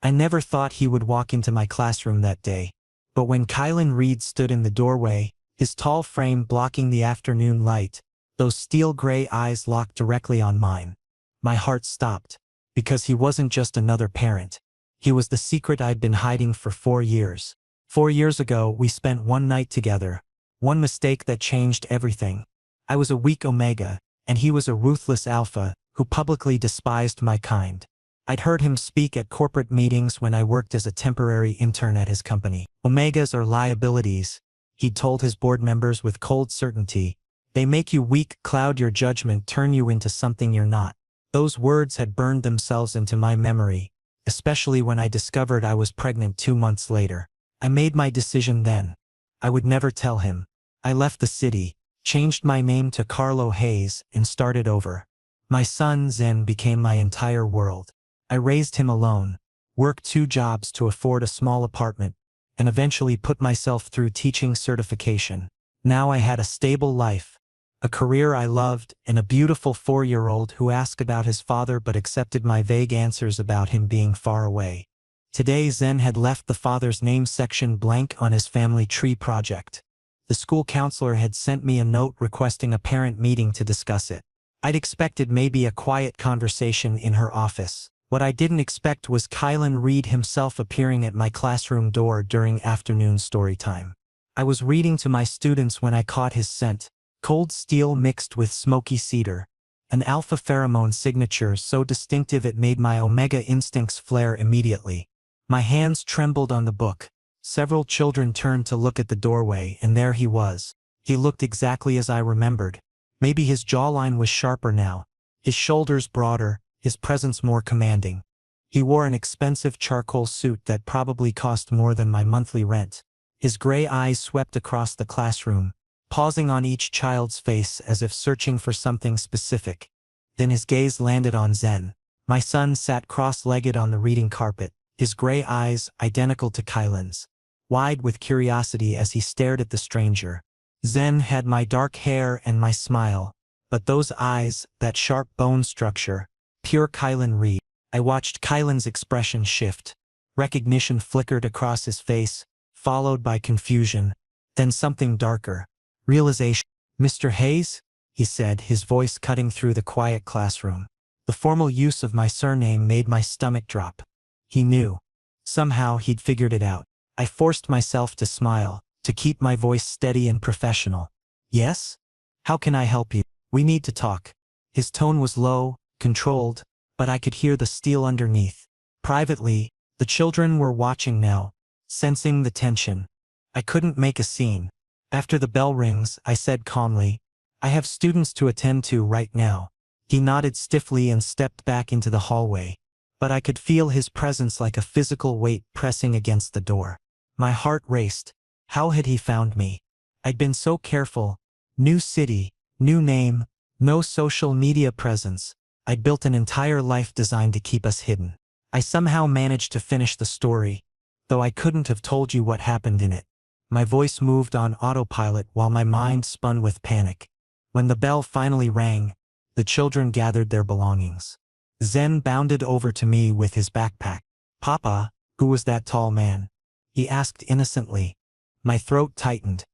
I never thought he would walk into my classroom that day. But when Kylan Reed stood in the doorway, his tall frame blocking the afternoon light, those steel gray eyes locked directly on mine, my heart stopped. Because he wasn't just another parent. He was the secret I'd been hiding for 4 years. 4 years ago, we spent one night together. One mistake that changed everything. I was a weak Omega, and he was a ruthless Alpha, who publicly despised my kind. I'd heard him speak at corporate meetings when I worked as a temporary intern at his company. Omegas are liabilities, he'd told his board members with cold certainty. They make you weak, cloud your judgment, turn you into something you're not. Those words had burned themselves into my memory, especially when I discovered I was pregnant 2 months later. I made my decision then. I would never tell him. I left the city, changed my name to Carlo Hayes, and started over. My son Zen became my entire world. I raised him alone, worked 2 jobs to afford a small apartment, and eventually put myself through teaching certification. Now I had a stable life, a career I loved, and a beautiful 4-year-old who asked about his father but accepted my vague answers about him being far away. Today Zen had left the father's name section blank on his family tree project. The school counselor had sent me a note requesting a parent meeting to discuss it. I'd expected maybe a quiet conversation in her office. What I didn't expect was Kylan Reed himself appearing at my classroom door during afternoon story time. I was reading to my students when I caught his scent, cold steel mixed with smoky cedar, an alpha pheromone signature so distinctive it made my Omega instincts flare immediately. My hands trembled on the book. Several children turned to look at the doorway, and there he was. He looked exactly as I remembered. Maybe his jawline was sharper now, his shoulders broader, his presence more commanding. He wore an expensive charcoal suit that probably cost more than my monthly rent. His gray eyes swept across the classroom, pausing on each child's face as if searching for something specific. Then his gaze landed on Zen. My son sat cross-legged on the reading carpet, his gray eyes, identical to Kylan's, wide with curiosity as he stared at the stranger. Zen had my dark hair and my smile, but those eyes, that sharp bone structure, pure Kylan Reed. I watched Kylan's expression shift. Recognition flickered across his face, followed by confusion, then something darker. Realization. "Mr. Hayes?" he said, his voice cutting through the quiet classroom. The formal use of my surname made my stomach drop. He knew. Somehow he'd figured it out. I forced myself to smile, to keep my voice steady and professional. "Yes? How can I help you? We need to talk." His tone was low, controlled, but I could hear the steel underneath. Privately, the children were watching now, sensing the tension. I couldn't make a scene. After the bell rings, I said calmly, "I have students to attend to right now." He nodded stiffly and stepped back into the hallway. But I could feel his presence like a physical weight pressing against the door. My heart raced. How had he found me? I'd been so careful. New city, new name, no social media presence. I'd built an entire life designed to keep us hidden. I somehow managed to finish the story, though I couldn't have told you what happened in it. My voice moved on autopilot while my mind spun with panic. When the bell finally rang, the children gathered their belongings. Zen bounded over to me with his backpack. "Papa, who was that tall man?" he asked innocently. My throat tightened.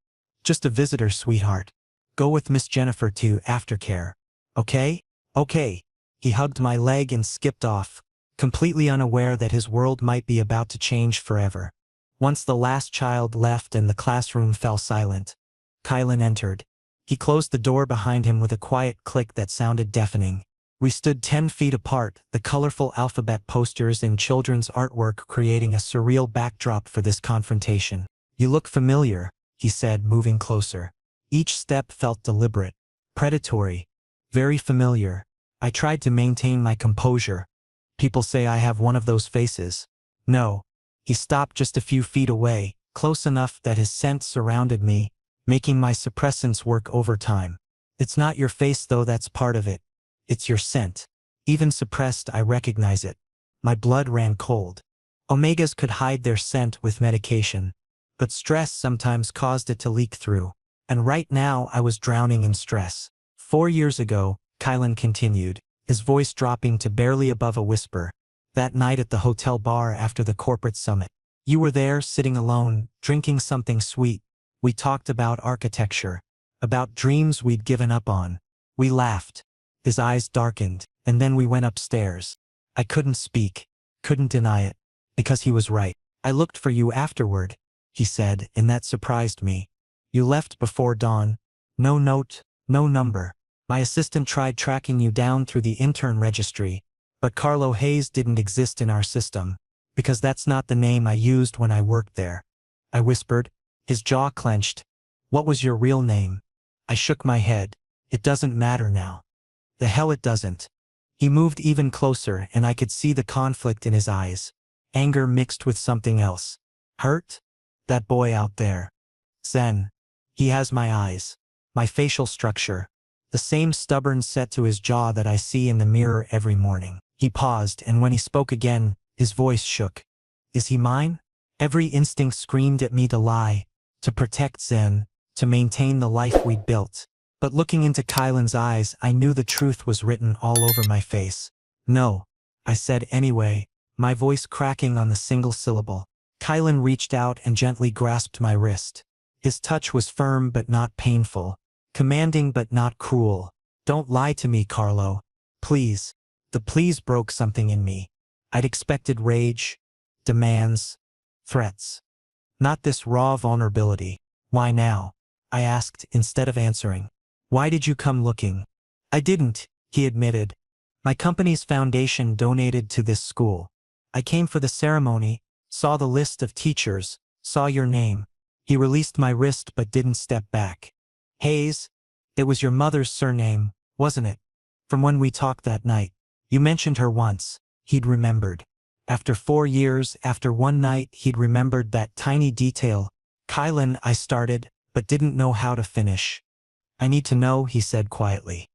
"Just a visitor, sweetheart. Go with Miss Jennifer to aftercare. Okay? Okay." He hugged my leg and skipped off, completely unaware that his world might be about to change forever. Once the last child left and the classroom fell silent, Kylan entered. He closed the door behind him with a quiet click that sounded deafening. We stood 10 feet apart, the colorful alphabet posters and children's artwork creating a surreal backdrop for this confrontation. "You look familiar," he said, moving closer. Each step felt deliberate, predatory, very familiar. I tried to maintain my composure. "People say I have one of those faces." "No." He stopped just a few feet away, close enough that his scent surrounded me, making my suppressants work overtime. "It's not your face though, that's part of it. It's your scent. Even suppressed, I recognize it." My blood ran cold. Omegas could hide their scent with medication, but stress sometimes caused it to leak through. And right now I was drowning in stress. 4 years ago, Kylan continued, his voice dropping to barely above a whisper, That night at the hotel bar after the corporate summit. You were there, sitting alone, drinking something sweet. We talked about architecture, about dreams we'd given up on. We laughed. His eyes darkened, and then we went upstairs. I couldn't speak, couldn't deny it, because he was right. I looked for you afterward, he said, and that surprised me. You left before dawn. No note, no number. My assistant tried tracking you down through the intern registry, but Carlo Hayes didn't exist in our system, because that's not the name I used when I worked there. I whispered. His jaw clenched. What was your real name? I shook my head. It doesn't matter now. The hell it doesn't. He moved even closer, and I could see the conflict in his eyes. Anger mixed with something else. Hurt? That boy out there. Zen. He has my eyes. My facial structure. The same stubborn set to his jaw that I see in the mirror every morning. He paused, and when he spoke again, his voice shook. Is he mine? Every instinct screamed at me to lie, to protect Zen, to maintain the life we'd built. But looking into Kylan's eyes, I knew the truth was written all over my face. No, I said anyway, my voice cracking on the single syllable. Kylan reached out and gently grasped my wrist. His touch was firm but not painful, commanding but not cruel. Don't lie to me, Carlo. Please. The please broke something in me. I'd expected rage, demands, threats. Not this raw vulnerability. Why now? I asked instead of answering. Why did you come looking? I didn't, he admitted. My company's foundation donated to this school. I came for the ceremony, saw the list of teachers, saw your name. He released my wrist but didn't step back. Hayes, it was your mother's surname, wasn't it? From when we talked that night. You mentioned her once. He'd remembered. After 4 years, after one night, he'd remembered that tiny detail. Kylan, I started, but didn't know how to finish. I need to know, he said quietly.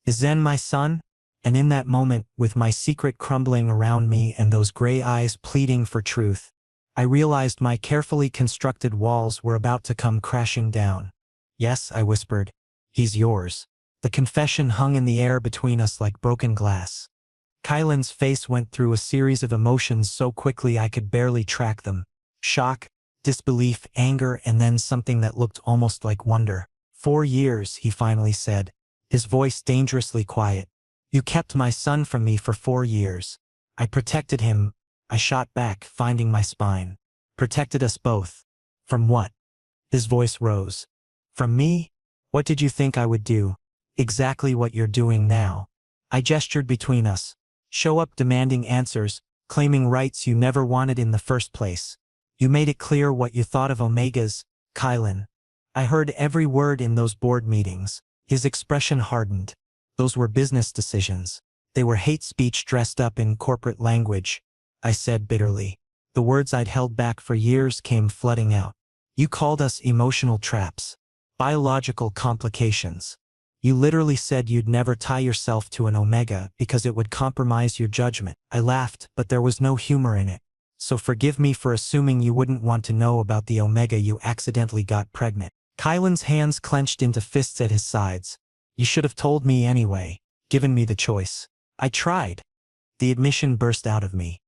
Is Zen my son? And in that moment, with my secret crumbling around me and those gray eyes pleading for truth, I realized my carefully constructed walls were about to come crashing down. Yes, I whispered. He's yours. The confession hung in the air between us like broken glass. Kylan's face went through a series of emotions so quickly I could barely track them. Shock, disbelief, anger, and then something that looked almost like wonder. 4 years, he finally said, his voice dangerously quiet. You kept my son from me for 4 years. I protected him. I shot back, finding my spine. Protected us both. From what? His voice rose. From me? What did you think I would do? Exactly what you're doing now. I gestured between us. Show up demanding answers, claiming rights you never wanted in the first place. You made it clear what you thought of Omegas, Kylan. I heard every word in those board meetings. His expression hardened. Those were business decisions. They were hate speech dressed up in corporate language, I said bitterly. The words I'd held back for years came flooding out. You called us emotional traps. Biological complications. You literally said you'd never tie yourself to an Omega because it would compromise your judgment. I laughed, but there was no humor in it. So forgive me for assuming you wouldn't want to know about the Omega you accidentally got pregnant. Kylan's hands clenched into fists at his sides. You should have told me anyway, given me the choice. I tried. The admission burst out of me.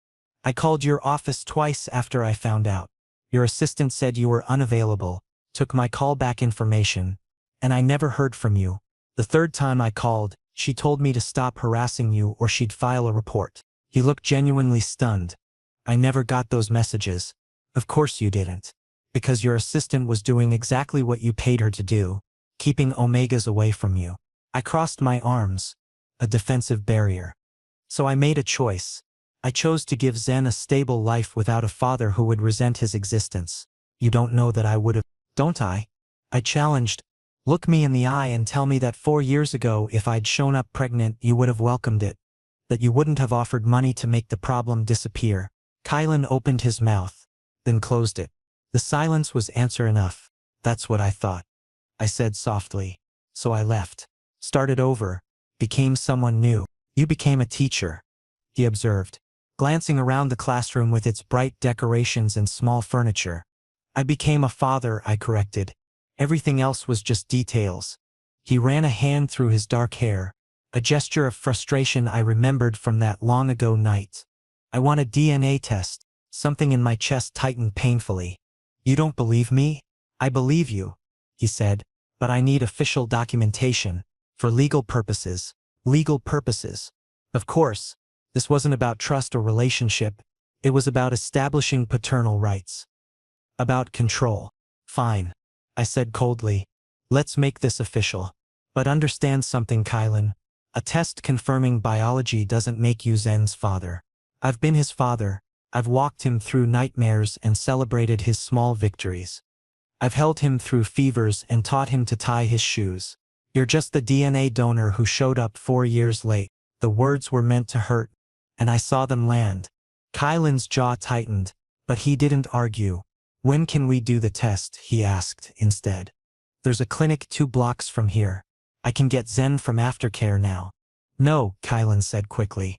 I called your office twice after I found out. Your assistant said you were unavailable, took my callback information, and I never heard from you. The third time I called, she told me to stop harassing you or she'd file a report. He looked genuinely stunned. I never got those messages. Of course you didn't. Because your assistant was doing exactly what you paid her to do, keeping Omegas away from you. I crossed my arms, a defensive barrier. So I made a choice. I chose to give Zen a stable life without a father who would resent his existence. You don't know that I would have, don't I? I challenged. Look me in the eye and tell me that 4 years ago if I'd shown up pregnant you would have welcomed it. That you wouldn't have offered money to make the problem disappear. Kylan opened his mouth, then closed it. The silence was answer enough. That's what I thought. I said softly. So I left. Started over. Became someone new. You became a teacher, he observed, glancing around the classroom with its bright decorations and small furniture. I became a father, I corrected. Everything else was just details. He ran a hand through his dark hair, a gesture of frustration I remembered from that long ago night. I want a DNA test. Something in my chest tightened painfully. You don't believe me? I believe you, he said, but I need official documentation. For legal purposes. Legal purposes. Of course, this wasn't about trust or relationship. It was about establishing paternal rights. About control. Fine, I said coldly. Let's make this official. But understand something, Kylan. A test confirming biology doesn't make you Zen's father. I've been his father. I've walked him through nightmares and celebrated his small victories. I've held him through fevers and taught him to tie his shoes. You're just the DNA donor who showed up 4 years late. The words were meant to hurt, and I saw them land. Kylan's jaw tightened, but he didn't argue. When can we do the test? He asked instead. There's a clinic 2 blocks from here. I can get Zen from aftercare now. No, Kylan said quickly.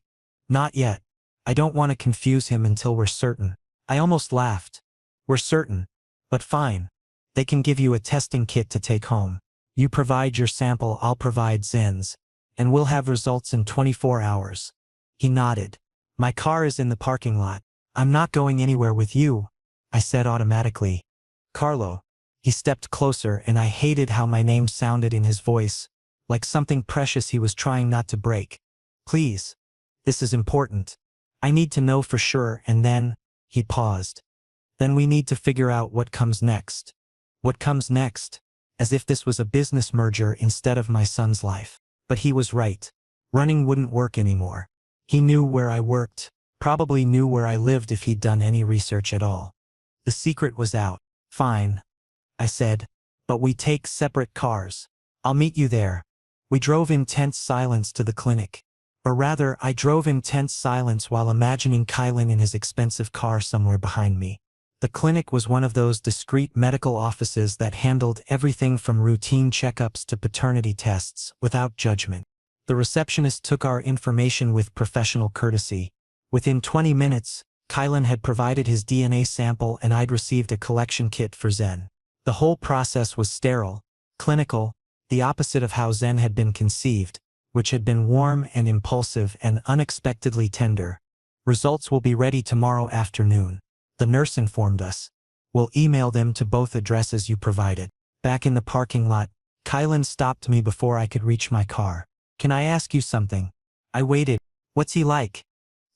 Not yet. I don't want to confuse him until we're certain. I almost laughed. We're certain. But fine. They can give you a testing kit to take home. You provide your sample, I'll provide Zen's, and we'll have results in 24 hours. He nodded. My car is in the parking lot. I'm not going anywhere with you, I said automatically. Carlo. He stepped closer and I hated how my name sounded in his voice, like something precious he was trying not to break. Please. This is important. I need to know for sure, and then, he paused. Then we need to figure out what comes next. What comes next? As if this was a business merger instead of my son's life. But he was right. Running wouldn't work anymore. He knew where I worked, probably knew where I lived if he'd done any research at all. The secret was out. Fine, I said, but we take separate cars. I'll meet you there. We drove in tense silence to the clinic. Or rather, I drove in tense silence while imagining Kylan in his expensive car somewhere behind me. The clinic was one of those discreet medical offices that handled everything from routine checkups to paternity tests without judgment. The receptionist took our information with professional courtesy. Within 20 minutes, Kylan had provided his DNA sample and I'd received a collection kit for Zen. The whole process was sterile, clinical, the opposite of how Zen had been conceived, which had been warm and impulsive and unexpectedly tender. Results will be ready tomorrow afternoon, the nurse informed us. We'll email them to both addresses you provided. Back in the parking lot, Kylan stopped me before I could reach my car. Can I ask you something? I waited. What's he like?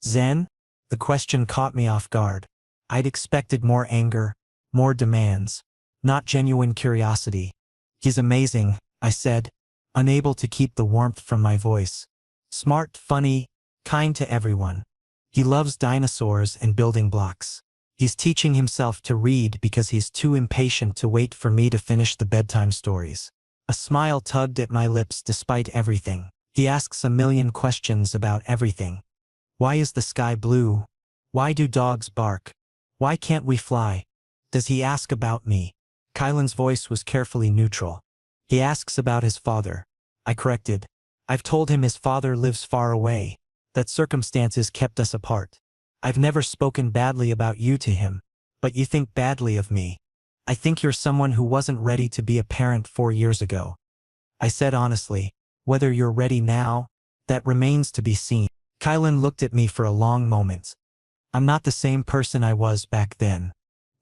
Zen? The question caught me off guard. I'd expected more anger, more demands, not genuine curiosity. He's amazing, I said, unable to keep the warmth from my voice. Smart, funny, kind to everyone. He loves dinosaurs and building blocks. He's teaching himself to read because he's too impatient to wait for me to finish the bedtime stories. A smile tugged at my lips despite everything. He asks a million questions about everything. Why is the sky blue? Why do dogs bark? Why can't we fly? Does he ask about me? Kylan's voice was carefully neutral. He asks about his father. I corrected. I've told him his father lives far away, that circumstances kept us apart. I've never spoken badly about you to him, but you think badly of me. I think you're someone who wasn't ready to be a parent 4 years ago. I said honestly, whether you're ready now, that remains to be seen. Kylan looked at me for a long moment. I'm not the same person I was back then.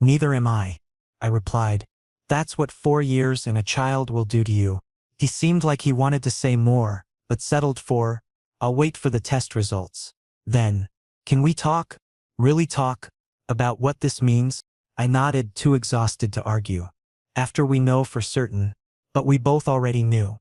Neither am I replied. That's what 4 years and a child will do to you. He seemed like he wanted to say more, but settled for, I'll wait for the test results. Then, can we talk? Really talk? About what this means? I nodded, too exhausted to argue. After we know for certain. But we both already knew.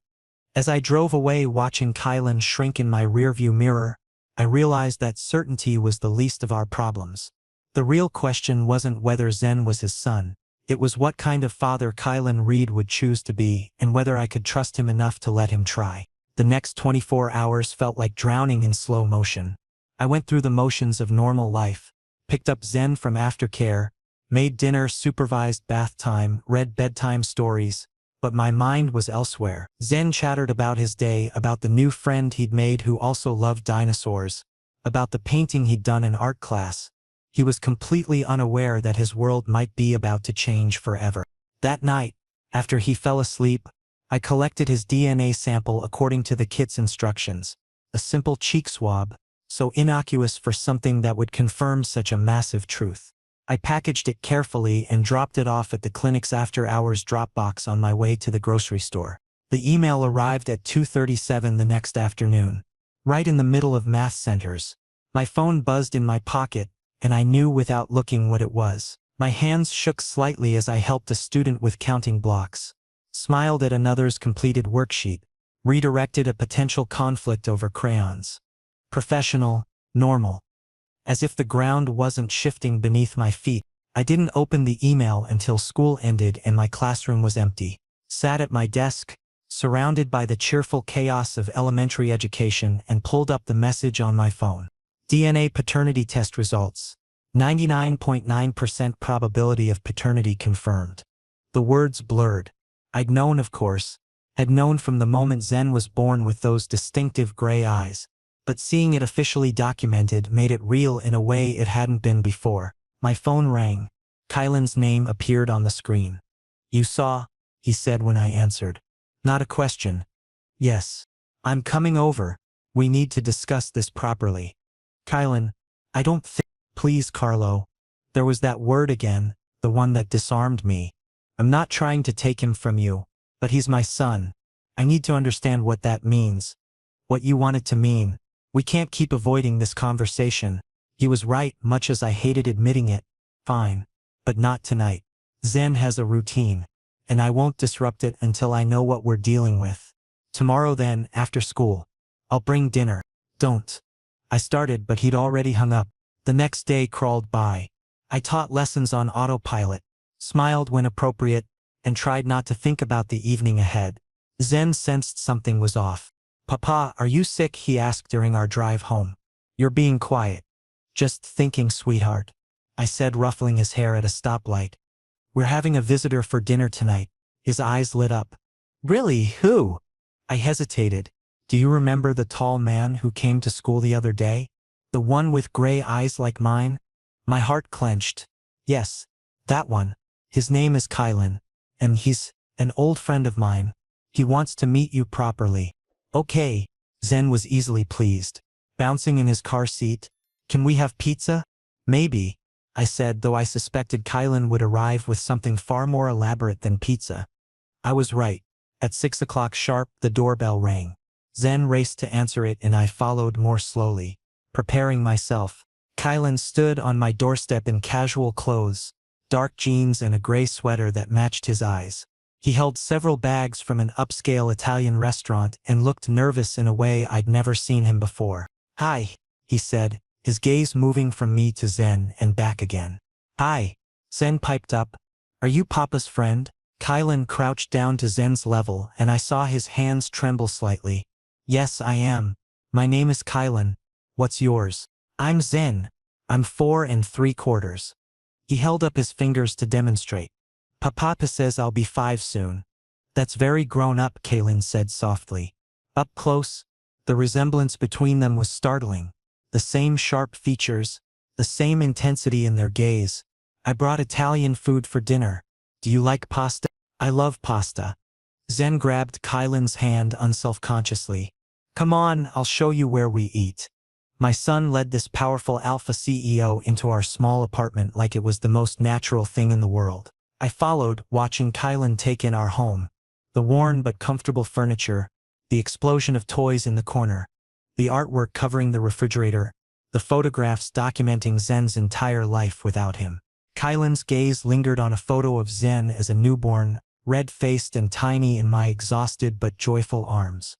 As I drove away watching Kylan shrink in my rearview mirror, I realized that certainty was the least of our problems. The real question wasn't whether Zen was his son. It was what kind of father Kylan Reed would choose to be and whether I could trust him enough to let him try. The next 24 hours felt like drowning in slow motion. I went through the motions of normal life, picked up Zen from aftercare, made dinner, supervised bath time, read bedtime stories, but my mind was elsewhere. Zen chattered about his day, about the new friend he'd made who also loved dinosaurs, about the painting he'd done in art class. He was completely unaware that his world might be about to change forever. That night, after he fell asleep, I collected his DNA sample according to the kit's instructions. A simple cheek swab, So innocuous for something that would confirm such a massive truth. I packaged it carefully and dropped it off at the clinic's after-hours drop box on my way to the grocery store. The email arrived at 2:37 the next afternoon, right in the middle of math centers. My phone buzzed in my pocket, and I knew without looking what it was. My hands shook slightly as I helped a student with counting blocks, smiled at another's completed worksheet, redirected a potential conflict over crayons. Professional, normal. As if the ground wasn't shifting beneath my feet, I didn't open the email until school ended and my classroom was empty. Sat at my desk, surrounded by the cheerful chaos of elementary education, and pulled up the message on my phone. DNA paternity test results. 99.9% probability of paternity confirmed. The words blurred. I'd known, of course, had known from the moment Zen was born with those distinctive gray eyes, but seeing it officially documented made it real in a way it hadn't been before. My phone rang. Kylan's name appeared on the screen. "You saw?" he said when I answered. Not a question. "Yes. I'm coming over. We need to discuss this properly." "Kylan, I don't think—" "Please, Carlo." There was that word again, the one that disarmed me. "I'm not trying to take him from you, but he's my son. I need to understand what that means. What you want it to mean. We can't keep avoiding this conversation." He was right, much as I hated admitting it. "Fine. But not tonight. Zen has a routine, and I won't disrupt it until I know what we're dealing with. Tomorrow then, after school. I'll bring dinner." "Don't." I started, but he'd already hung up. The next day crawled by. I taught lessons on autopilot, smiled when appropriate, and tried not to think about the evening ahead. Zen sensed something was off. "Papa, are you sick?" he asked during our drive home. "You're being quiet." "Just thinking, sweetheart," I said, ruffling his hair at a stoplight. "We're having a visitor for dinner tonight." His eyes lit up. "Really? Who?" I hesitated. "Do you remember the tall man who came to school the other day? The one with gray eyes like mine?" My heart clenched. "Yes, that one. His name is Kylan, and he's an old friend of mine. He wants to meet you properly." "Okay." Zen was easily pleased, bouncing in his car seat. "Can we have pizza?" "Maybe," I said, though I suspected Kylan would arrive with something far more elaborate than pizza. I was right. At 6 o'clock sharp, the doorbell rang. Zen raced to answer it and I followed more slowly, preparing myself. Kylan stood on my doorstep in casual clothes, dark jeans and a gray sweater that matched his eyes. He held several bags from an upscale Italian restaurant and looked nervous in a way I'd never seen him before. "Hi," he said, his gaze moving from me to Zen and back again. "Hi." Zen piped up. "Are you Papa's friend?" Kylan crouched down to Zen's level and I saw his hands tremble slightly. "Yes, I am. My name is Kylan. What's yours?" "I'm Zen. I'm 4 3/4." He held up his fingers to demonstrate. "Papa says I'll be 5 soon." "That's very grown up," Kylan said softly. Up close, the resemblance between them was startling. The same sharp features, the same intensity in their gaze. "I brought Italian food for dinner. Do you like pasta?" "I love pasta." Zen grabbed Kylan's hand unselfconsciously. "Come on, I'll show you where we eat." My son led this powerful alpha CEO into our small apartment like it was the most natural thing in the world. I followed, watching Kylan take in our home. The worn but comfortable furniture, the explosion of toys in the corner, the artwork covering the refrigerator, the photographs documenting Zen's entire life without him. Kylan's gaze lingered on a photo of Zen as a newborn, red-faced and tiny in my exhausted but joyful arms.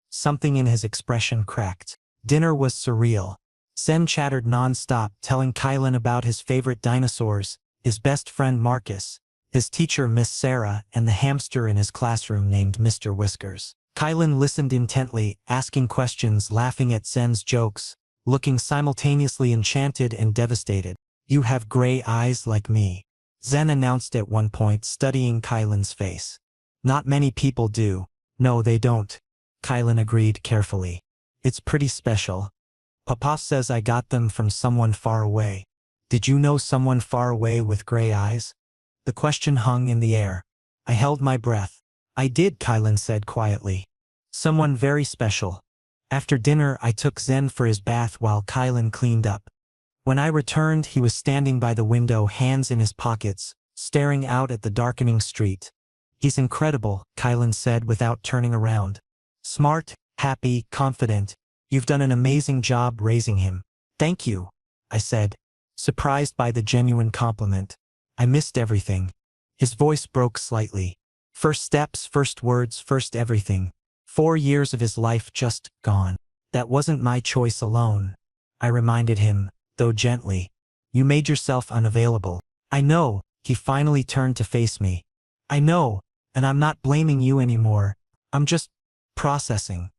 Something in his expression cracked. Dinner was surreal. Zen chattered non-stop, telling Kylan about his favorite dinosaurs, his best friend Marcus, his teacher Miss Sarah, and the hamster in his classroom named Mr. Whiskers. Kylan listened intently, asking questions, laughing at Zen's jokes, looking simultaneously enchanted and devastated. "You have gray eyes like me," Zen announced at one point, studying Kylan's face. "Not many people do." "No, they don't," Kylan agreed carefully. "It's pretty special. Papa says I got them from someone far away." "Did you know someone far away with gray eyes?" The question hung in the air. I held my breath. "I did," Kylan said quietly. "Someone very special. After dinner, I took Zen for his bath while Kylan cleaned up. When I returned, he was standing by the window, hands in his pockets, staring out at the darkening street. He's incredible, Kylan said without turning around. Smart, happy, confident. You've done an amazing job raising him. Thank you, I said, surprised by the genuine compliment. I missed everything. His voice broke slightly. First steps, first words, first everything. 4 years of his life just gone. That wasn't my choice alone, I reminded him, though gently. You made yourself unavailable. I know, he finally turned to face me. I know, and I'm not blaming you anymore. I'm just processing.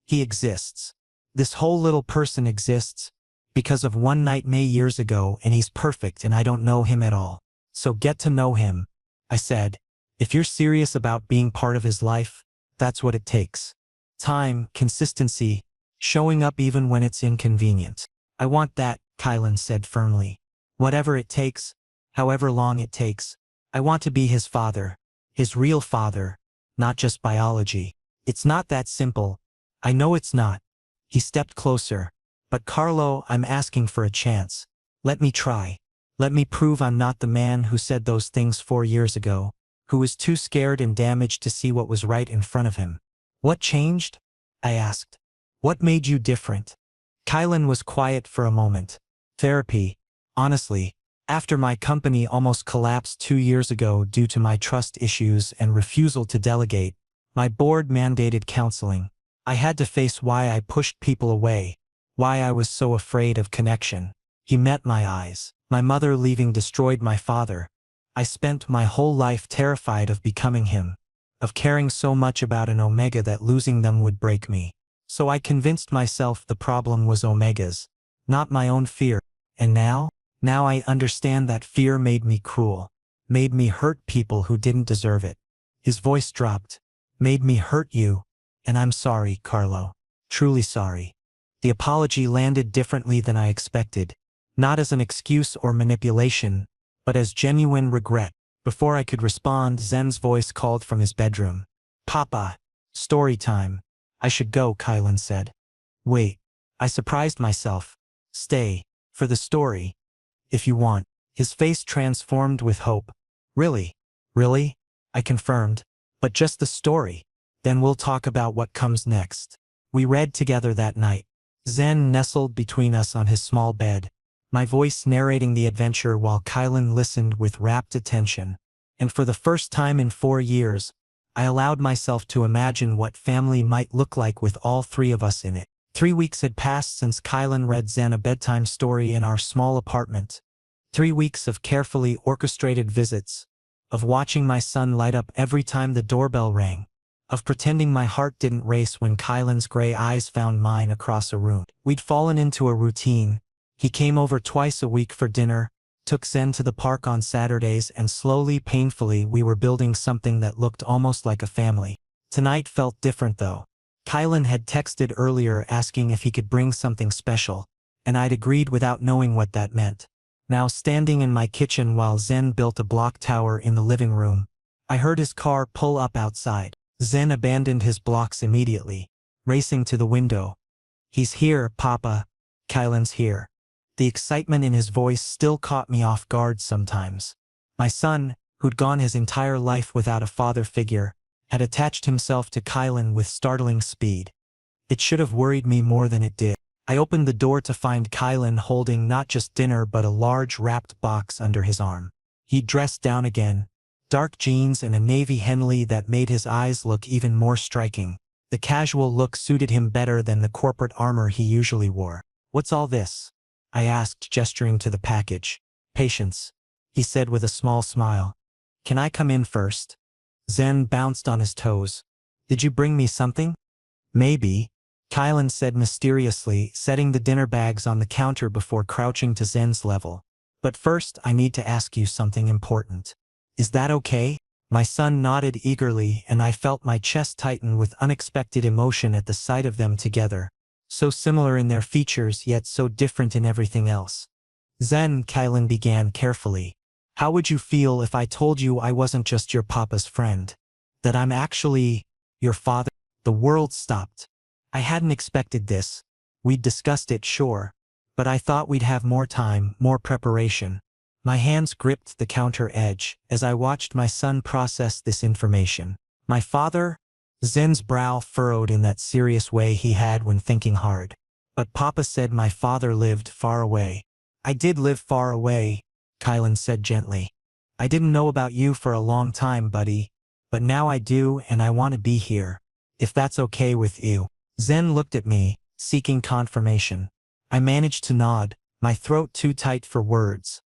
He exists. This whole little person exists because of one night May years ago, and he's perfect and I don't know him at all. So get to know him, I said. If you're serious about being part of his life, that's what it takes. Time, consistency, showing up even when it's inconvenient. I want that, Kylan said firmly. Whatever it takes, however long it takes, I want to be his father, his real father, not just biology. It's not that simple. I know it's not. He stepped closer. But Carlo, I'm asking for a chance. Let me try. Let me prove I'm not the man who said those things 4 years ago, who was too scared and damaged to see what was right in front of him. What changed? I asked. What made you different? Kylan was quiet for a moment. Therapy. Honestly, after my company almost collapsed 2 years ago due to my trust issues and refusal to delegate, my board mandated counseling. I had to face why I pushed people away, why I was so afraid of connection. He met my eyes. My mother leaving destroyed my father. I spent my whole life terrified of becoming him, of caring so much about an omega that losing them would break me. So I convinced myself the problem was omegas, not my own fear. And now I understand that fear made me cruel, made me hurt people who didn't deserve it. His voice dropped. Made me hurt you. And I'm sorry, Carlo. Truly sorry. The apology landed differently than I expected, not as an excuse or manipulation, but as genuine regret. Before I could respond, Zen's voice called from his bedroom. Papa, story time. I should go, Kylan said. Wait. I surprised myself. Stay, for the story. If you want. His face transformed with hope. Really? Really? I confirmed. But just the story. Then we'll talk about what comes next. We read together that night. Zen nestled between us on his small bed, my voice narrating the adventure while Kylan listened with rapt attention. And for the first time in 4 years, I allowed myself to imagine what family might look like with all 3 of us in it. 3 weeks had passed since Kylan read Zen a bedtime story in our small apartment. 3 weeks of carefully orchestrated visits, of watching my son light up every time the doorbell rang, of pretending my heart didn't race when Kylan's gray eyes found mine across a room. We'd fallen into a routine. He came over twice a week for dinner, took Zen to the park on Saturdays, and slowly, painfully, we were building something that looked almost like a family. Tonight felt different though. Kylan had texted earlier asking if he could bring something special, and I'd agreed without knowing what that meant. Now standing in my kitchen while Zen built a block tower in the living room, I heard his car pull up outside. Zen abandoned his blocks immediately, racing to the window. He's here, Papa. Kylan's here. The excitement in his voice still caught me off guard sometimes. My son, who'd gone his entire life without a father figure, had attached himself to Kylan with startling speed. It should have worried me more than it did. I opened the door to find Kylan holding not just dinner but a large wrapped box under his arm. He'd dressed down again, dark jeans and a navy Henley that made his eyes look even more striking. The casual look suited him better than the corporate armor he usually wore. What's all this? I asked, gesturing to the package. Patience, he said with a small smile. Can I come in first? Zen bounced on his toes. Did you bring me something? Maybe, Kylan said mysteriously, setting the dinner bags on the counter before crouching to Zen's level. But first I need to ask you something important. Is that okay? My son nodded eagerly, and I felt my chest tighten with unexpected emotion at the sight of them together. So similar in their features, yet so different in everything else. Zen, Kylan began carefully. How would you feel if I told you I wasn't just your papa's friend? That I'm actually your father? The world stopped. I hadn't expected this. We'd discussed it, sure. But I thought we'd have more time, more preparation. My hands gripped the counter edge as I watched my son process this information. My father? Zen's brow furrowed in that serious way he had when thinking hard. But Papa said my father lived far away. I did live far away, Kylan said gently. I didn't know about you for a long time, buddy. But now I do, and I want to be here. If that's okay with you. Zen looked at me, seeking confirmation. I managed to nod, my throat too tight for words.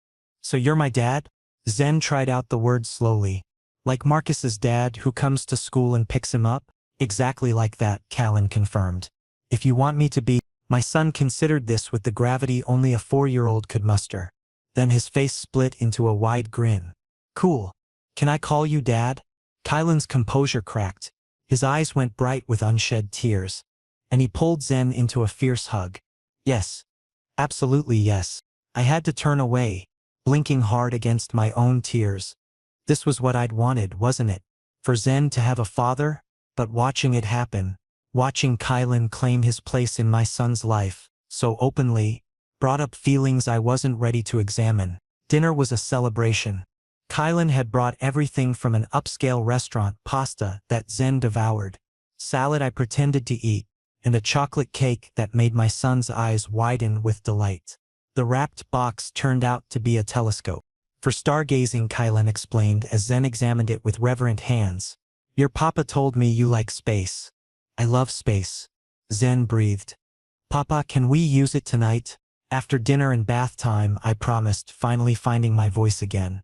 So you're my dad? Zen tried out the words slowly. Like Marcus's dad who comes to school and picks him up? Exactly like that, Callan confirmed. If you want me to be. My son considered this with the gravity only a 4-year-old could muster. Then his face split into a wide grin. Cool. Can I call you Dad? Kylan's composure cracked. His eyes went bright with unshed tears. And he pulled Zen into a fierce hug. Yes. Absolutely yes. I had to turn away, blinking hard against my own tears. This was what I'd wanted, wasn't it? For Zen to have a father? But watching it happen, watching Kylan claim his place in my son's life, so openly, brought up feelings I wasn't ready to examine. Dinner was a celebration. Kylan had brought everything from an upscale restaurant, pasta that Zen devoured, salad I pretended to eat, and a chocolate cake that made my son's eyes widen with delight. The wrapped box turned out to be a telescope. For stargazing, Kylan explained as Zen examined it with reverent hands. Your papa told me you like space. I love space. Zen breathed. Papa, can we use it tonight? After dinner and bath time, I promised, finally finding my voice again.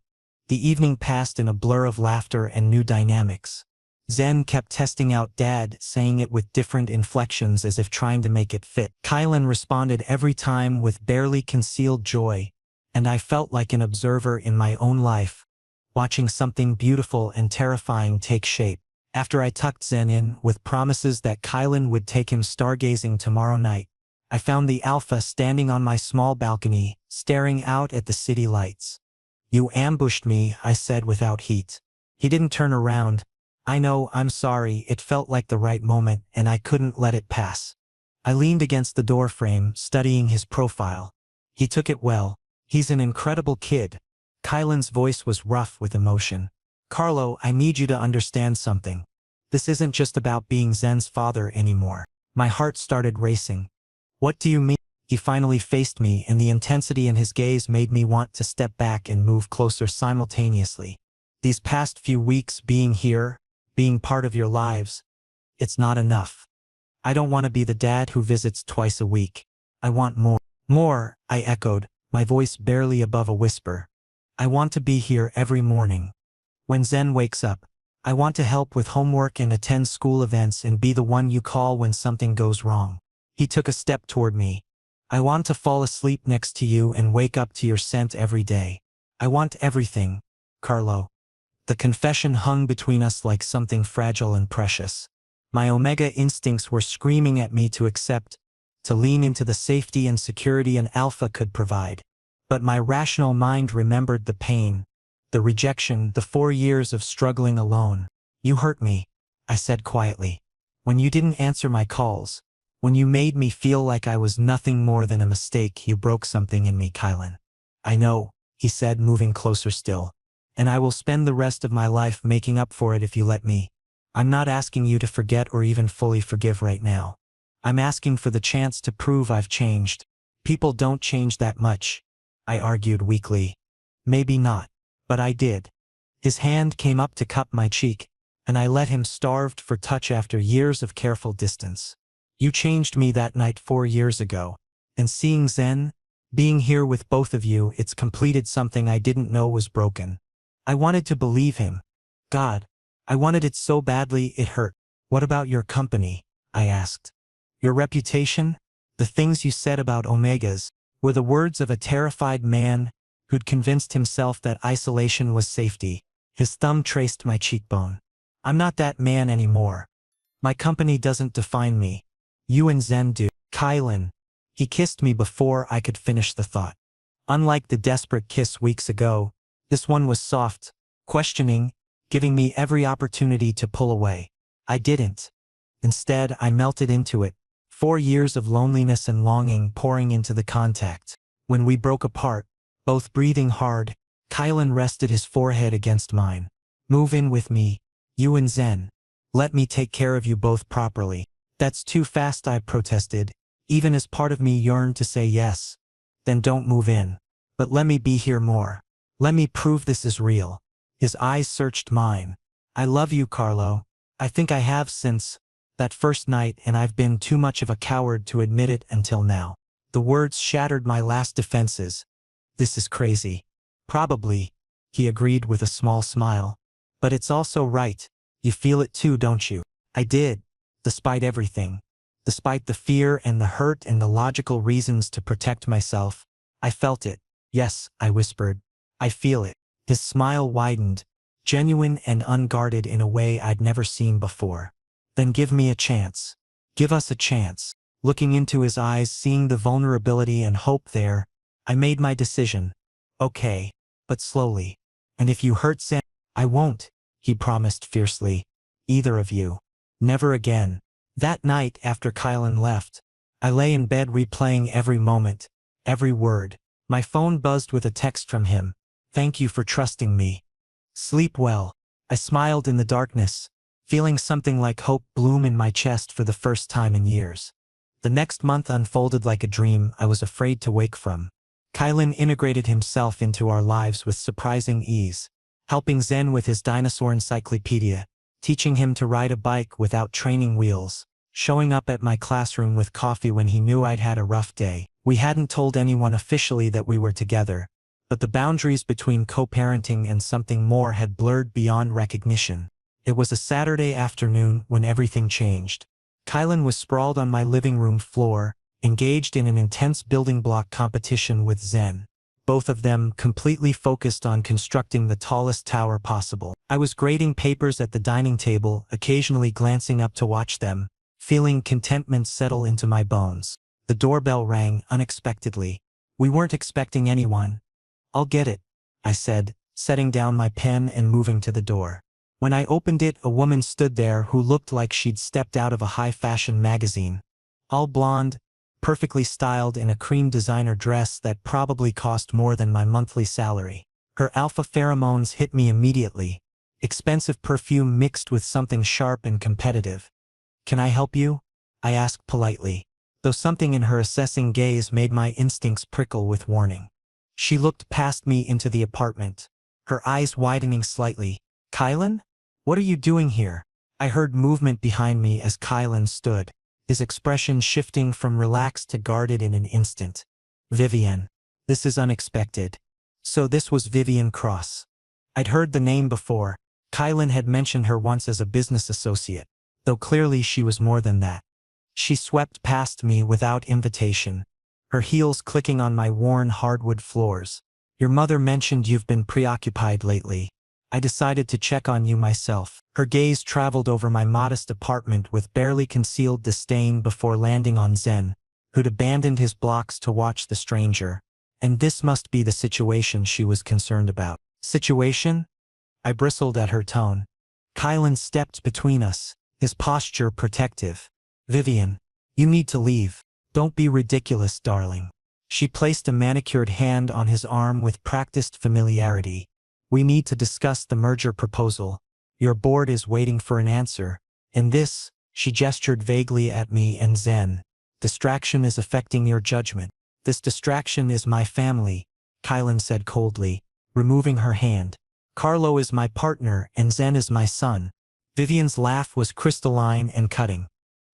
The evening passed in a blur of laughter and new dynamics. Zen kept testing out Dad, saying it with different inflections as if trying to make it fit. Kylan responded every time with barely concealed joy, and I felt like an observer in my own life, watching something beautiful and terrifying take shape. After I tucked Zen in, with promises that Kylan would take him stargazing tomorrow night, I found the Alpha standing on my small balcony, staring out at the city lights. You ambushed me, I said without heat. He didn't turn around. I know, I'm sorry, it felt like the right moment, and I couldn't let it pass. I leaned against the doorframe, studying his profile. He took it well. He's an incredible kid. Kylan's voice was rough with emotion. Carlo, I need you to understand something. This isn't just about being Zen's father anymore. My heart started racing. What do you mean? He finally faced me, and the intensity in his gaze made me want to step back and move closer simultaneously. These past few weeks being here, being part of your lives, it's not enough. I don't want to be the dad who visits twice a week. I want more. More, I echoed, my voice barely above a whisper. I want to be here every morning. When Zen wakes up, I want to help with homework and attend school events and be the one you call when something goes wrong. He took a step toward me. I want to fall asleep next to you and wake up to your scent every day. I want everything, Carlo. The confession hung between us like something fragile and precious. My Omega instincts were screaming at me to accept, to lean into the safety and security an Alpha could provide. But my rational mind remembered the pain, the rejection, the 4 years of struggling alone. You hurt me, I said quietly. When you didn't answer my calls, when you made me feel like I was nothing more than a mistake, you broke something in me, Kylan. I know, he said, moving closer still. And I will spend the rest of my life making up for it if you let me. I'm not asking you to forget or even fully forgive right now. I'm asking for the chance to prove I've changed. People don't change that much, I argued weakly. Maybe not. But I did. His hand came up to cup my cheek, and I let him, starved for touch after years of careful distance. You changed me that night 4 years ago, and seeing Zen, being here with both of you, it's completed something I didn't know was broken. I wanted to believe him. God, I wanted it so badly it hurt. What about your company? I asked. Your reputation? The things you said about Omegas were the words of a terrified man who'd convinced himself that isolation was safety. His thumb traced my cheekbone. I'm not that man anymore. My company doesn't define me. You and Zen do. Kylan. He kissed me before I could finish the thought. Unlike the desperate kiss weeks ago, this one was soft, questioning, giving me every opportunity to pull away. I didn't. Instead, I melted into it, 4 years of loneliness and longing pouring into the contact. When we broke apart, both breathing hard, Kylan rested his forehead against mine. Move in with me, you and Zen. Let me take care of you both properly. That's too fast, I protested, even as part of me yearned to say yes. Then don't move in. But let me be here more. Let me prove this is real. His eyes searched mine. I love you, Carlo. I think I have since that first night, and I've been too much of a coward to admit it until now. The words shattered my last defenses. This is crazy. Probably, he agreed with a small smile. But it's also right. You feel it too, don't you? I did. Despite everything. Despite the fear and the hurt and the logical reasons to protect myself, I felt it. Yes, I whispered. I feel it. His smile widened, genuine and unguarded in a way I'd never seen before. Then give me a chance. Give us a chance. Looking into his eyes, seeing the vulnerability and hope there, I made my decision. Okay, but slowly. And if you hurt Zen, I won't, he promised fiercely. Either of you. Never again. That night after Kylan left, I lay in bed replaying every moment, every word. My phone buzzed with a text from him. Thank you for trusting me. Sleep well. I smiled in the darkness, feeling something like hope bloom in my chest for the first time in years. The next month unfolded like a dream I was afraid to wake from. Kylan integrated himself into our lives with surprising ease, helping Zen with his dinosaur encyclopedia, teaching him to ride a bike without training wheels, showing up at my classroom with coffee when he knew I'd had a rough day. We hadn't told anyone officially that we were together, but the boundaries between co-parenting and something more had blurred beyond recognition. It was a Saturday afternoon when everything changed. Kylan was sprawled on my living room floor, engaged in an intense building block competition with Zen, both of them completely focused on constructing the tallest tower possible. I was grading papers at the dining table, occasionally glancing up to watch them, feeling contentment settle into my bones. The doorbell rang unexpectedly. We weren't expecting anyone. I'll get it, I said, setting down my pen and moving to the door. When I opened it, a woman stood there who looked like she'd stepped out of a high-fashion magazine. All blonde, perfectly styled in a cream designer dress that probably cost more than my monthly salary. Her alpha pheromones hit me immediately. Expensive perfume mixed with something sharp and competitive. Can I help you? I asked politely, though something in her assessing gaze made my instincts prickle with warning. She looked past me into the apartment, her eyes widening slightly. Kylan? What are you doing here? I heard movement behind me as Kylan stood, his expression shifting from relaxed to guarded in an instant. Vivian. This is unexpected. So this was Vivian Cross. I'd heard the name before. Kylan had mentioned her once as a business associate, though clearly she was more than that. She swept past me without invitation, her heels clicking on my worn hardwood floors. Your mother mentioned you've been preoccupied lately. I decided to check on you myself. Her gaze traveled over my modest apartment with barely concealed disdain before landing on Zen, who'd abandoned his blocks to watch the stranger. And this must be the situation she was concerned about. Situation? I bristled at her tone. Kylan stepped between us, his posture protective. Vivian, you need to leave. Don't be ridiculous, darling. She placed a manicured hand on his arm with practiced familiarity. We need to discuss the merger proposal. Your board is waiting for an answer. And this, she gestured vaguely at me and Zen. Distraction is affecting your judgment. This distraction is my family, Kylan said coldly, removing her hand. Carlo is my partner and Zen is my son. Vivian's laugh was crystalline and cutting.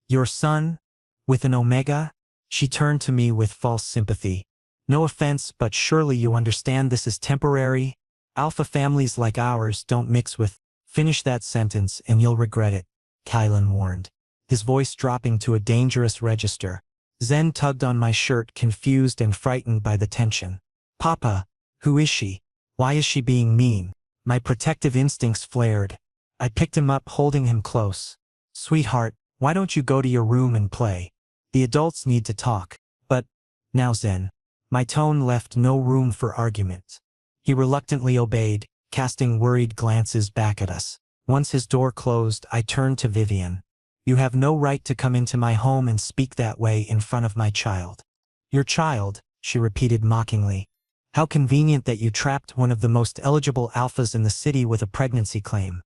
Your son? With an omega? She turned to me with false sympathy. No offense, but surely you understand this is temporary? Alpha families like ours don't mix with. Finish that sentence and you'll regret it, Kylan warned, his voice dropping to a dangerous register. Zen tugged on my shirt, confused and frightened by the tension. Papa, who is she? Why is she being mean? My protective instincts flared. I picked him up, holding him close. Sweetheart, why don't you go to your room and play? The adults need to talk. But, now Zen. My tone left no room for argument. He reluctantly obeyed, casting worried glances back at us. Once his door closed, I turned to Vivian. You have no right to come into my home and speak that way in front of my child. Your child, she repeated mockingly. How convenient that you trapped one of the most eligible alphas in the city with a pregnancy claim.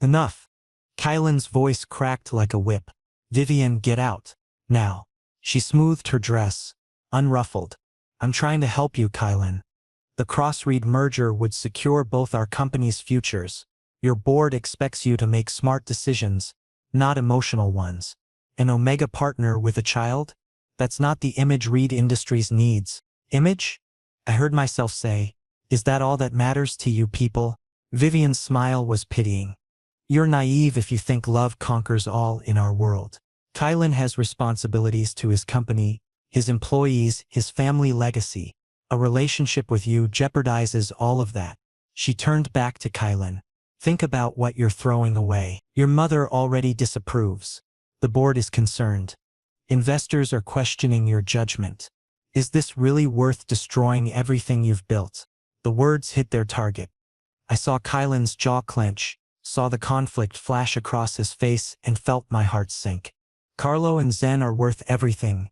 Enough. Kylan's voice cracked like a whip. Vivian, get out. Now. She smoothed her dress. Unruffled. I'm trying to help you, Kylan. The Crossread merger would secure both our companies' futures. Your board expects you to make smart decisions, not emotional ones. An Omega partner with a child? That's not the image Reed Industries needs. Image? I heard myself say. Is that all that matters to you people? Vivian's smile was pitying. You're naive if you think love conquers all in our world. Kylan has responsibilities to his company, his employees, his family legacy. A relationship with you jeopardizes all of that. She turned back to Kylan. Think about what you're throwing away. Your mother already disapproves. The board is concerned. Investors are questioning your judgment. Is this really worth destroying everything you've built? The words hit their target. I saw Kylan's jaw clench, saw the conflict flash across his face, and felt my heart sink. Carlo and Zen are worth everything,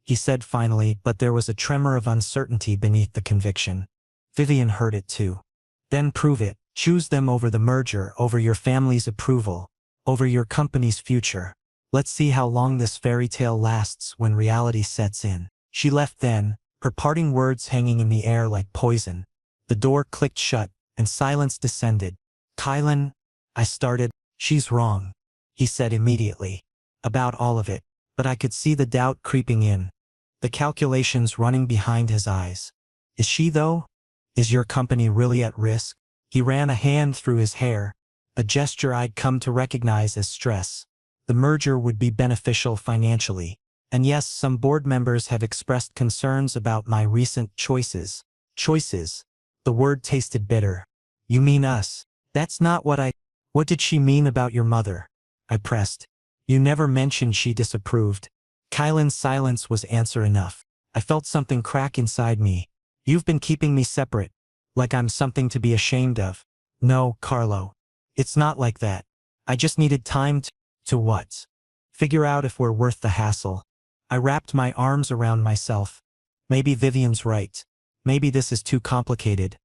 he said finally, but there was a tremor of uncertainty beneath the conviction. Vivian heard it too. Then prove it. Choose them over the merger, over your family's approval, over your company's future. Let's see how long this fairy tale lasts when reality sets in. She left then, her parting words hanging in the air like poison. The door clicked shut, and silence descended. Kylan, I started. She's wrong, he said immediately. About all of it. But I could see the doubt creeping in. The calculations running behind his eyes. Is she though? Is your company really at risk? He ran a hand through his hair, a gesture I'd come to recognize as stress. The merger would be beneficial financially. And yes, some board members have expressed concerns about my recent choices. Choices. The word tasted bitter. You mean us? That's not what I... What did she mean about your mother? I pressed. You never mentioned she disapproved. Kylan's silence was answer enough. I felt something crack inside me. You've been keeping me separate. Like I'm something to be ashamed of. No, Carlo. It's not like that. I just needed time to what? Figure out if we're worth the hassle. I wrapped my arms around myself. Maybe Vivian's right. Maybe this is too complicated.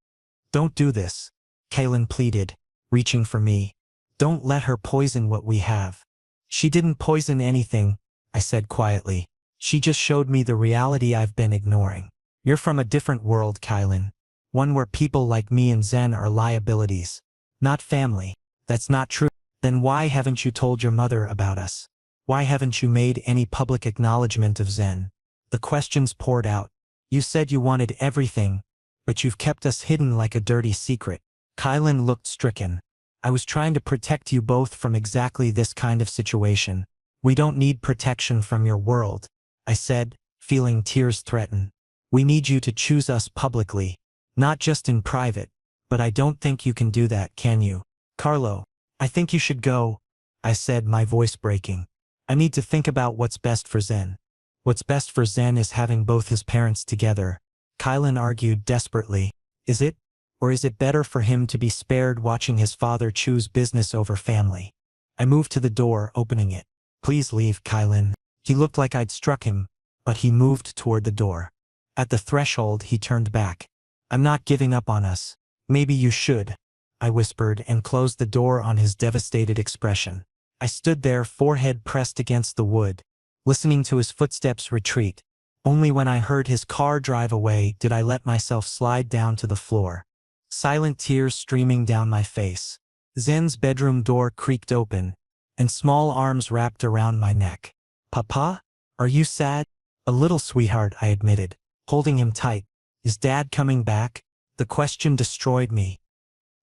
Don't do this, Kylan pleaded, reaching for me. Don't let her poison what we have. She didn't poison anything, I said quietly. She just showed me the reality I've been ignoring. You're from a different world, Kylan. One where people like me and Zen are liabilities, not family. That's not true. Then why haven't you told your mother about us? Why haven't you made any public acknowledgement of Zen? The questions poured out. You said you wanted everything, but you've kept us hidden like a dirty secret. Kylan looked stricken. I was trying to protect you both from exactly this kind of situation. We don't need protection from your world, I said, feeling tears threaten. We need you to choose us publicly, not just in private. But I don't think you can do that, can you? Carlo, I think you should go, I said, my voice breaking. I need to think about what's best for Zen. What's best for Zen is having both his parents together, Kylan argued desperately. Is it? Or is it better for him to be spared watching his father choose business over family? I moved to the door, opening it. Please leave, Kylan. He looked like I'd struck him, but he moved toward the door. At the threshold, he turned back. I'm not giving up on us. Maybe you should, I whispered and closed the door on his devastated expression. I stood there, forehead pressed against the wood, listening to his footsteps retreat. Only when I heard his car drive away did I let myself slide down to the floor. Silent tears streaming down my face. Zen's bedroom door creaked open, and small arms wrapped around my neck. Papa? Are you sad? A little, sweetheart, I admitted, holding him tight. Is Dad coming back? The question destroyed me.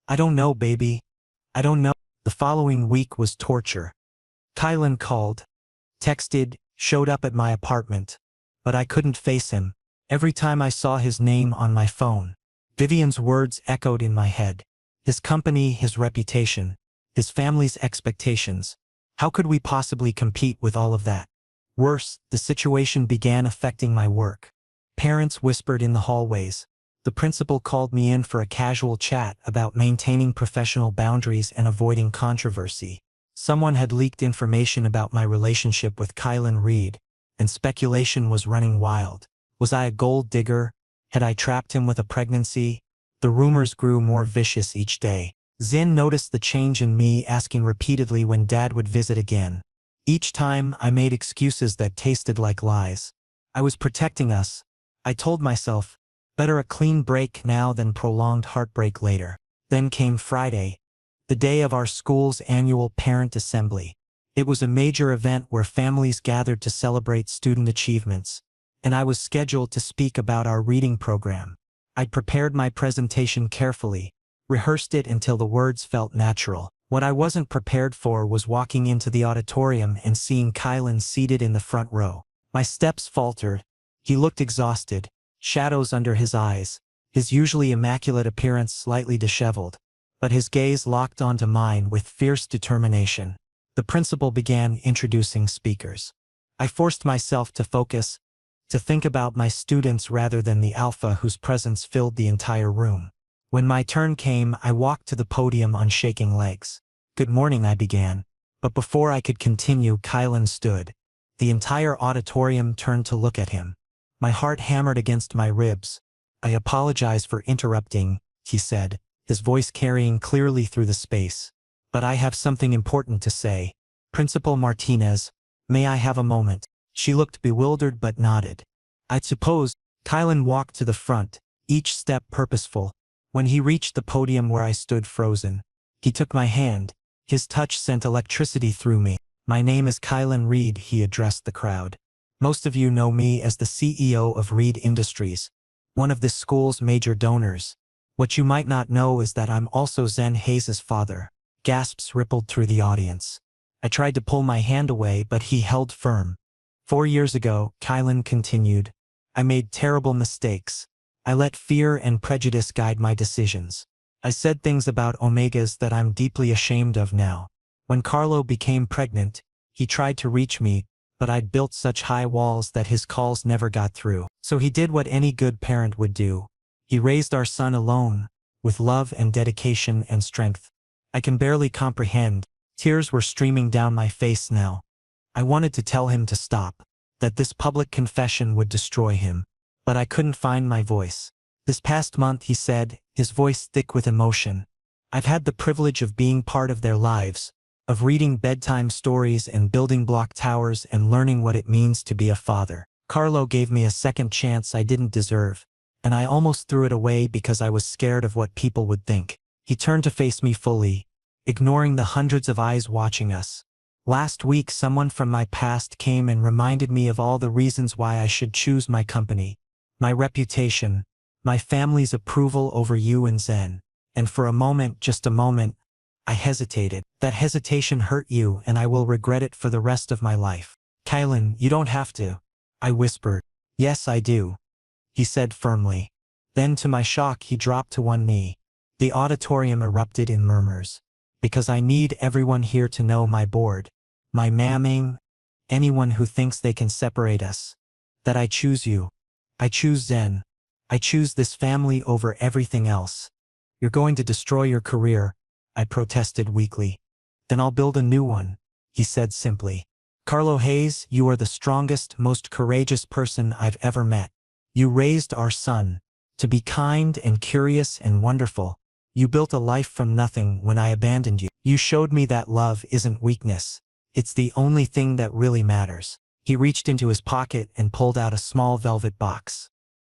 I don't know, baby. I don't know. The following week was torture. Kylan called, texted, showed up at my apartment. But I couldn't face him. Every time I saw his name on my phone, Vivian's words echoed in my head. His company, his reputation, his family's expectations. How could we possibly compete with all of that? Worse, the situation began affecting my work. Parents whispered in the hallways. The principal called me in for a casual chat about maintaining professional boundaries and avoiding controversy. Someone had leaked information about my relationship with Kylan Reed, and speculation was running wild. Was I a gold digger? Had I trapped him with a pregnancy? The rumors grew more vicious each day. Zen noticed the change in me, asking repeatedly when Dad would visit again. Each time, I made excuses that tasted like lies. I was protecting us. I told myself, better a clean break now than prolonged heartbreak later. Then came Friday, the day of our school's annual parent assembly. It was a major event where families gathered to celebrate student achievements, and I was scheduled to speak about our reading program. I'd prepared my presentation carefully, rehearsed it until the words felt natural. What I wasn't prepared for was walking into the auditorium and seeing Kylan seated in the front row. My steps faltered. He looked exhausted, shadows under his eyes, his usually immaculate appearance slightly disheveled. But his gaze locked onto mine with fierce determination. The principal began introducing speakers. I forced myself to focus, to think about my students rather than the alpha whose presence filled the entire room. When my turn came, I walked to the podium on shaking legs. "Good morning," I began. But before I could continue, Kylan stood. The entire auditorium turned to look at him. My heart hammered against my ribs. "I apologize for interrupting," he said, his voice carrying clearly through the space. "But I have something important to say. Principal Martinez, may I have a moment?" She looked bewildered but nodded. "I suppose." Kylan walked to the front, each step purposeful. When he reached the podium where I stood frozen, he took my hand. His touch sent electricity through me. "My name is Kylan Reed," he addressed the crowd. "Most of you know me as the CEO of Reed Industries, one of this school's major donors. What you might not know is that I'm also Zen Hayes' father." Gasps rippled through the audience. I tried to pull my hand away, but he held firm. "4 years ago," Kylan continued, "I made terrible mistakes. I let fear and prejudice guide my decisions. I said things about Omegas that I'm deeply ashamed of now. When Carlo became pregnant, he tried to reach me, but I'd built such high walls that his calls never got through. So he did what any good parent would do. He raised our son alone, with love and dedication and strength. I can barely comprehend." Tears were streaming down my face now. I wanted to tell him to stop, that this public confession would destroy him. But I couldn't find my voice. "This past month," he said, his voice thick with emotion, "I've had the privilege of being part of their lives, of reading bedtime stories and building block towers and learning what it means to be a father. Carlo gave me a second chance I didn't deserve, and I almost threw it away because I was scared of what people would think." He turned to face me fully, ignoring the hundreds of eyes watching us. "Last week, someone from my past came and reminded me of all the reasons why I should choose my company. My reputation, my family's approval over you and Zen. And for a moment, just a moment, I hesitated. That hesitation hurt you, and I will regret it for the rest of my life." "Kylan, you don't have to," I whispered. "Yes, I do," he said firmly. Then to my shock, he dropped to one knee. The auditorium erupted in murmurs. "Because I need everyone here to know, my board, my mamming, anyone who thinks they can separate us, that I choose you. I choose Zen. I choose this family over everything else." "You're going to destroy your career," I protested weakly. "Then I'll build a new one," he said simply. "Carlo Hayes, you are the strongest, most courageous person I've ever met. You raised our son to be kind and curious and wonderful. You built a life from nothing when I abandoned you. You showed me that love isn't weakness. It's the only thing that really matters." He reached into his pocket and pulled out a small velvet box.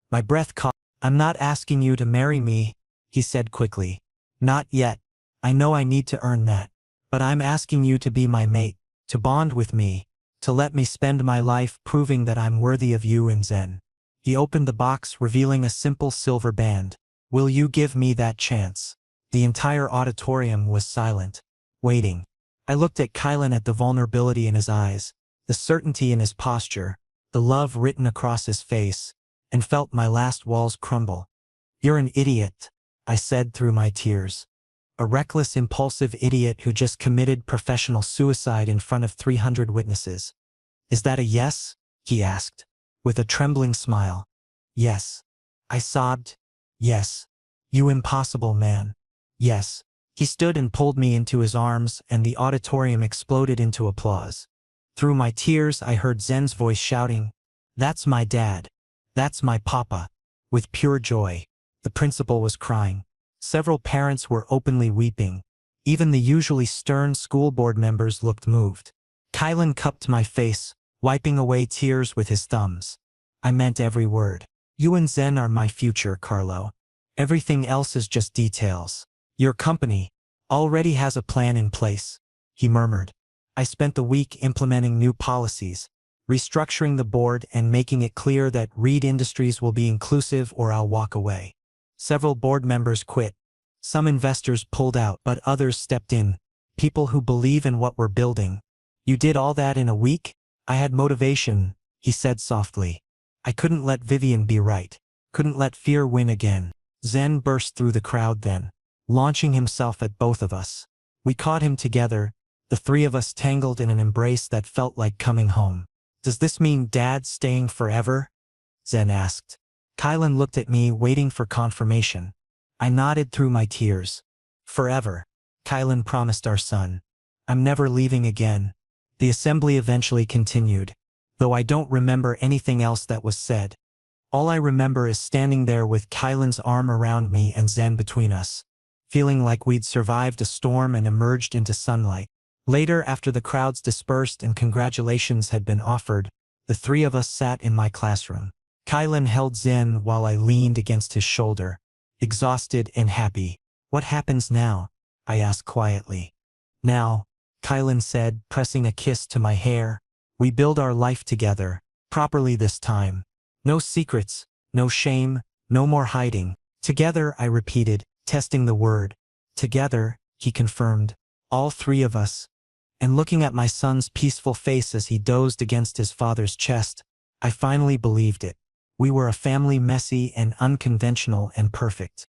My breath caught. "I'm not asking you to marry me," he said quickly. "Not yet. I know I need to earn that. But I'm asking you to be my mate, to bond with me, to let me spend my life proving that I'm worthy of you and Zen." He opened the box, revealing a simple silver band. "Will you give me that chance?" The entire auditorium was silent, waiting. I looked at Kylan, at the vulnerability in his eyes, the certainty in his posture, the love written across his face, and felt my last walls crumble. "You're an idiot," I said through my tears. "A reckless, impulsive idiot who just committed professional suicide in front of 300 witnesses." "Is that a yes?" he asked, with a trembling smile. "Yes." I sobbed. "Yes. You impossible man. Yes. He stood and pulled me into his arms, and the auditorium exploded into applause. Through my tears, I heard Zen's voice shouting, "That's my dad. That's my papa." With pure joy. The principal was crying. Several parents were openly weeping. Even the usually stern school board members looked moved. Kylan cupped my face, wiping away tears with his thumbs. I meant every word. "You and Zen are my future, Carlo. Everything else is just details. Your company already has a plan in place," he murmured. I spent the week implementing new policies, restructuring the board and making it clear that Reed Industries will be inclusive or I'll walk away. Several board members quit. Some investors pulled out, but others stepped in. People who believe in what we're building. "You did all that in a week?" "I had motivation," he said softly. "I couldn't let Vivian be right. Couldn't let fear win again." Zen burst through the crowd then, launching himself at both of us. We caught him together, the three of us tangled in an embrace that felt like coming home. "Does this mean Dad's staying forever?" Zen asked. Kylan looked at me, waiting for confirmation. I nodded through my tears. "Forever," Kylan promised our son. "I'm never leaving again." The assembly eventually continued, though I don't remember anything else that was said. All I remember is standing there with Kylan's arm around me and Zen between us, feeling like we'd survived a storm and emerged into sunlight. Later, after the crowds dispersed and congratulations had been offered, the three of us sat in my classroom. Kylan held Zen while I leaned against his shoulder, exhausted and happy. "What happens now?" I asked quietly. "Now," Kylan said, pressing a kiss to my hair, "we build our life together, properly this time. No secrets, no shame, no more hiding." "Together," I repeated, testing the word. "Together," he confirmed. "All three of us." And looking at my son's peaceful face as he dozed against his father's chest, I finally believed it. We were a family, messy and unconventional and perfect.